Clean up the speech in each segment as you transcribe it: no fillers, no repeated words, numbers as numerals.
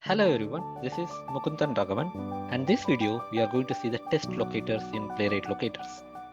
Hello everyone, this is Mukunthan Ragavan, and this video we are going to see the test locators in Playwright Locators.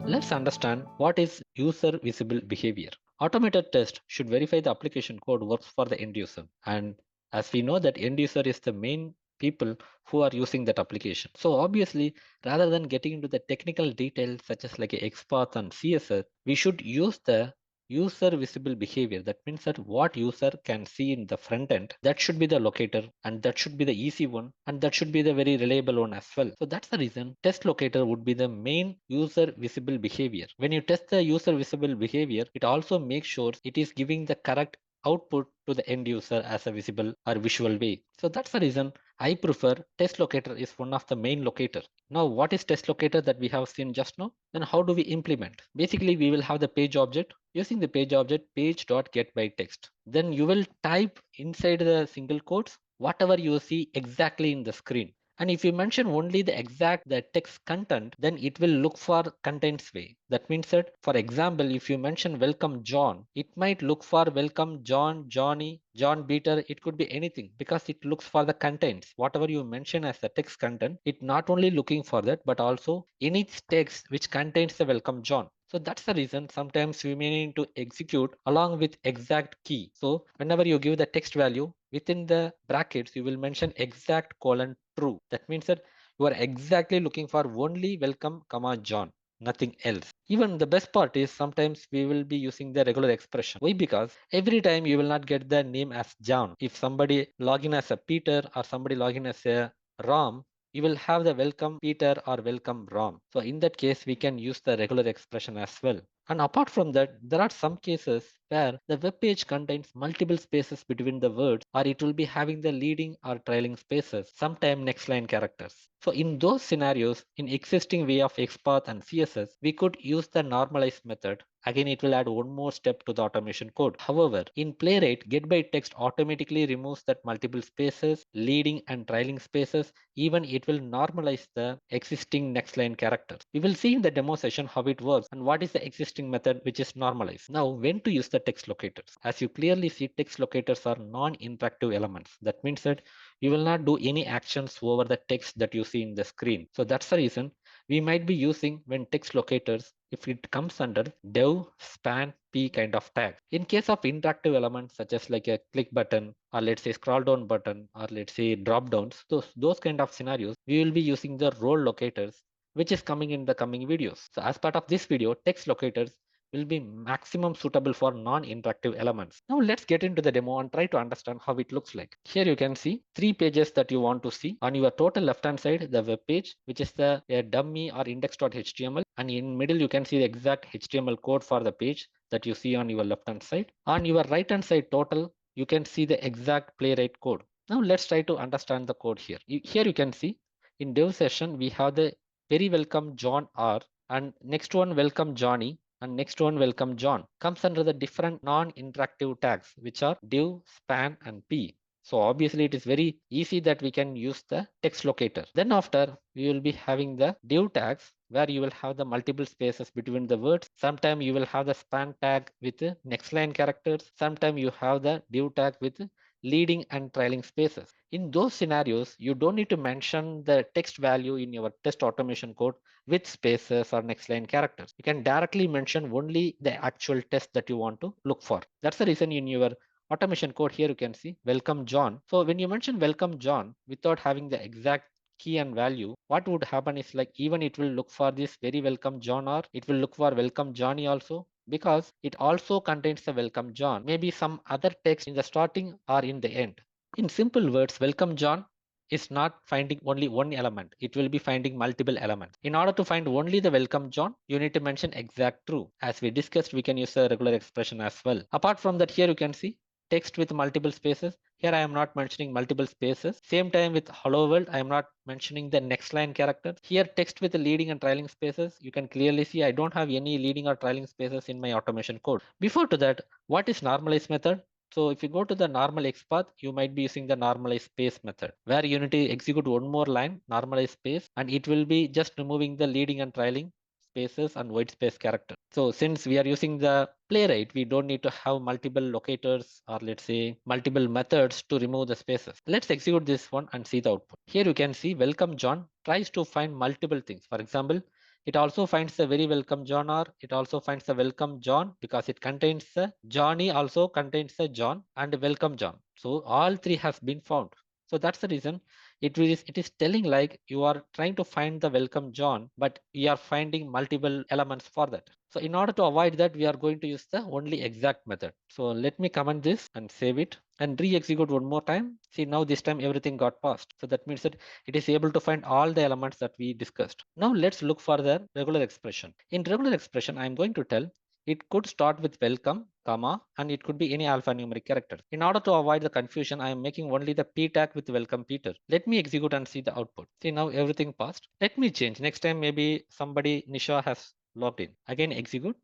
Let's understand what is user visible behavior. Automated test should verify the application code works for the end user, and as we know that end user is the main people who are using that application. So obviously, rather than getting into the technical details such as like a XPath and CSS, we should use the user visible behavior. That means that what user can see in the front end, that should be the locator, and that should be the easy one, and that should be the very reliable one as well. So that's the reason test locator would be the main user visible behavior. When you test the user visible behavior, it also makes sure it is giving the correct output to the end user as a visible or visual way. So that's the reason I prefer test locator is one of the main locator. Now, what is test locator that we have seen just now? Then how do we implement? Basically, we will have the page object. Using the page object page.getByText. Then you will type inside the single quotes whatever you see exactly in the screen. And if you mention only the text content, then it will look for contents way. That means that, for example, if you mention welcome John, it might look for welcome John, Johnny, John Beater. It could be anything because it looks for the contents. Whatever you mention as the text content, it not only looking for that, but also any text which contains the welcome John. So that's the reason sometimes we may need to execute along with exact key. So whenever you give the text value within the brackets, you will mention exact colon true. That means that you are exactly looking for only welcome comma John, nothing else. Even the best part is sometimes we will be using the regular expression. Why? Because every time you will not get the name as John. If somebody log in as a Peter or somebody log in as a Ram, you will have the welcome Peter or welcome Ram. So in that case, we can use the regular expression as well. And apart from that, there are some cases where the web page contains multiple spaces between the words, or it will be having the leading or trailing spaces, sometime next line characters. So in those scenarios, in existing way of XPath and CSS, we could use the normalize method. Again, it will add one more step to the automation code. However, in Playwright, getByText automatically removes that multiple spaces, leading and trailing spaces. Even it will normalize the existing next line characters. We will see in the demo session how it works and what is the existing method which is normalized. Now, when to use the text locators? As you clearly see, text locators are non-interactive elements. That means that you will not do any actions over the text that you see in the screen. So that's the reason we might be using when text locators if it comes under dev span p kind of tag. In case of interactive elements such as like a click button or let's say scroll down button or let's say drop downs, those kind of scenarios, we will be using the role locators which is coming in the coming videos. So as part of this video, text locators will be maximum suitable for non-interactive elements. Now let's get into the demo and try to understand how it looks like. Here you can see 3 pages that you want to see. On your total left hand side, the web page, which is the dummy or index.html, and in middle you can see the exact HTML code for the page that you see on your left hand side. On your right hand side total, you can see the exact Playwright code. Now let's try to understand the code here. Here you can see in dev session, we have the very welcome John R, and next one welcome Johnny, and next one welcome John comes under the different non-interactive tags which are div, span and p. So obviously it is very easy that we can use the text locator. Then after we will be having the div tags where you will have the multiple spaces between the words. Sometime you will have the span tag with the next line characters. Sometime you have the div tag with leading and trailing spaces. In those scenarios, you don't need to mention the text value in your test automation code with spaces or next line characters. You can directly mention only the actual test that you want to look for. That's the reason in your automation code here you can see welcome John. So when you mention welcome John without having the exact key and value, what would happen is like even it will look for this very welcome John or it will look for welcome Johnny also because it also contains the welcome John, maybe some other text in the starting or in the end. In simple words, welcome John is not finding only one element. It will be finding multiple elements. In order to find only the welcome John, you need to mention exact true. As we discussed, we can use a regular expression as well. Apart from that, here you can see text with multiple spaces. Here I am not mentioning multiple spaces. Same time with hello world, I am not mentioning the next line character. Here text with the leading and trailing spaces. You can clearly see I don't have any leading or trailing spaces in my automation code. Before to that, what is normalize method? So if you go to the normal XPath, you might be using the normalize space method where you need to execute one more line, normalize space, and it will be just removing the leading and trailing spaces and white space character. So since we are using the Playwright, we don't need to have multiple locators or let's say multiple methods to remove the spaces. Let's execute this one and see the output. Here you can see welcome John tries to find multiple things. For example, it also finds the very welcome John, or it also finds the welcome John because it contains the Johnny, also contains the John and welcome John. So all three has been found. So that's the reason it is telling like you are trying to find the welcome John, but you are finding multiple elements for that. So in order to avoid that, we are going to use the only exact method. So let me comment this and save it and re-execute one more time. See, now this time everything got passed. So that means that it is able to find all the elements that we discussed. Now let's look for the regular expression. In regular expression, I'm going to tell it could start with welcome, comma, and it could be any alphanumeric character. In order to avoid the confusion, I am making only the p tag with welcome Peter. Let me execute and see the output. See, now everything passed. Let me change. Next time maybe somebody, Nisha, has logged in. Again execute.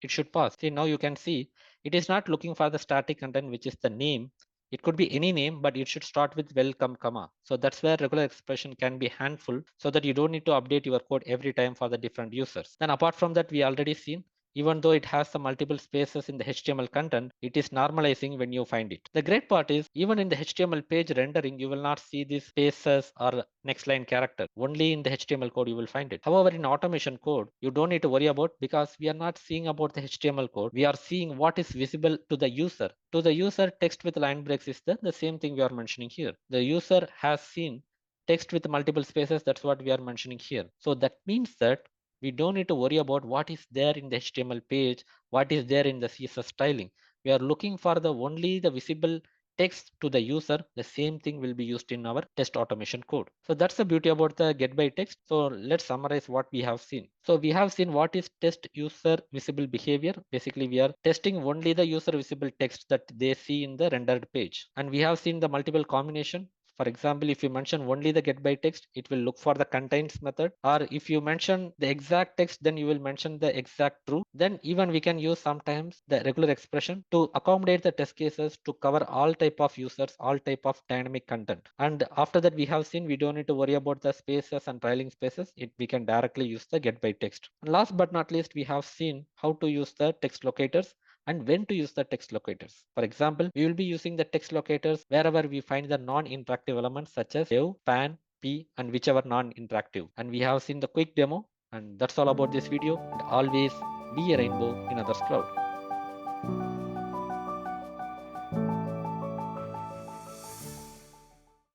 It should pass. See, now you can see it is not looking for the static content, which is the name. It could be any name, but it should start with welcome, comma. So that's where regular expression can be handful so that you don't need to update your code every time for the different users. Then apart from that, we already seen even though it has some multiple spaces in the HTML content, it is normalizing when you find it. The great part is even in the HTML page rendering, you will not see these spaces or next line character. Only in the HTML code you will find it. However, in automation code, you don't need to worry about because we are not seeing about the HTML code. We are seeing what is visible to the user. To the user, text with line breaks is the same thing we are mentioning here. The user has seen text with multiple spaces. That's what we are mentioning here. So that means that we don't need to worry about what is there in the HTML page, what is there in the CSS styling. We are looking for the only the visible text to the user. The same thing will be used in our test automation code. So that's the beauty about the get by text. So let's summarize what we have seen. So we have seen what is test user visible behavior. Basically, we are testing only the user visible text that they see in the rendered page. And we have seen the multiple combination. For example, if you mention only the get by text, it will look for the contains method. Or if you mention the exact text, then you will mention the exact true. Then even we can use sometimes the regular expression to accommodate the test cases to cover all type of users, all type of dynamic content. And after that, we have seen we don't need to worry about the spaces and trailing spaces. We can directly use the get by text. And last but not least, we have seen how to use the text locators and when to use the text locators. For example, we will be using the text locators wherever we find the non-interactive elements such as dev, pan, p, and whichever non-interactive. And we have seen the quick demo. And that's all about this video. And always be a rainbow in others' cloud.